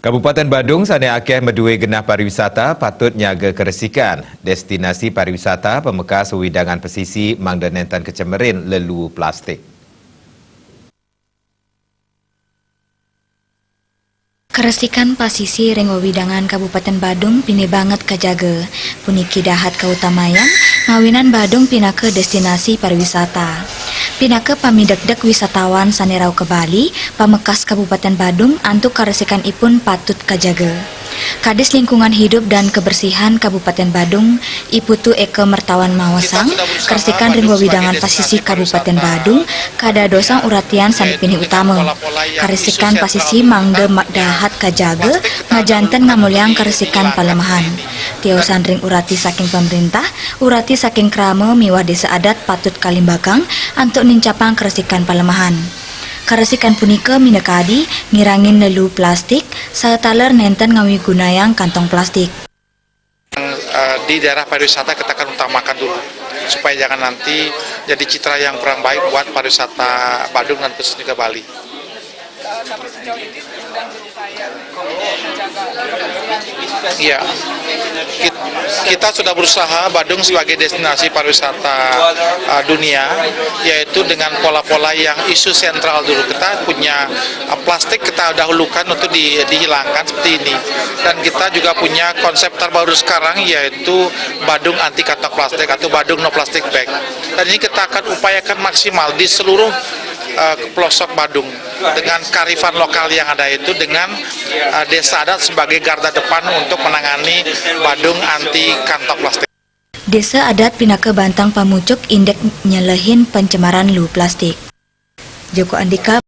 Kabupaten Badung sane akeh medue genah pariwisata patut nyaga keresikan. Destinasi pariwisata pemekas wewidangan pesisi mangdanentan kecemerin lelu plastik. Keresikan pasisi ring wewidangan Kabupaten Badung pini banget kajaga. Puniki dahat kautamayan, ngawinan Badung pina ke destinasi pariwisata. Pina ke pamidek-dek wisatawan sanerau ke Bali, pamekas Kabupaten Badung antuk karesikan ipun patut kajaga. Kades Lingkungan Hidup dan Kebersihan Kabupaten Badung, Iputu Eke Mertawan Mawasang, keresikan ring wewidangan pasisi Kabupaten Badung, kada dosang uratian sanipini utama. Karesikan pasisi mangde dahat kajaga, ngajanten ngamuliang karesikan palemahan. Tiausan ring urati saking pemerintah, urati saking krama miwah desa adat patut kalimbakang antuk nincapang karesikan palemahan. Karesikan punika minekadi ngirangin lelu plastik sataler nenten ngawi gunayang kantong plastik. Di daerah pariwisata kita akan utamakan dulu supaya jangan nanti jadi citra yang kurang baik buat pariwisata Badung dan khususnya juga Bali. Sampai sejauh ini sedang berupaya menjaga Iya, kita sudah berusaha Badung sebagai destinasi pariwisata dunia, yaitu dengan pola-pola yang isu sentral dulu. Kita punya plastik kita dahulukan untuk dihilangkan seperti ini, dan kita juga punya konsep terbaru sekarang yaitu Badung anti kantong plastik atau Badung no plastic bag. Dan ini kita akan upayakan maksimal di seluruh pelosok Badung dengan kearifan lokal yang ada itu, dengan desa adat sebagai garda depan untuk menangani Badung anti kantong plastik. Desa adat Pinake Bantang Pamucuk indek nyelehin pencemaran lu plastik. Joko Andika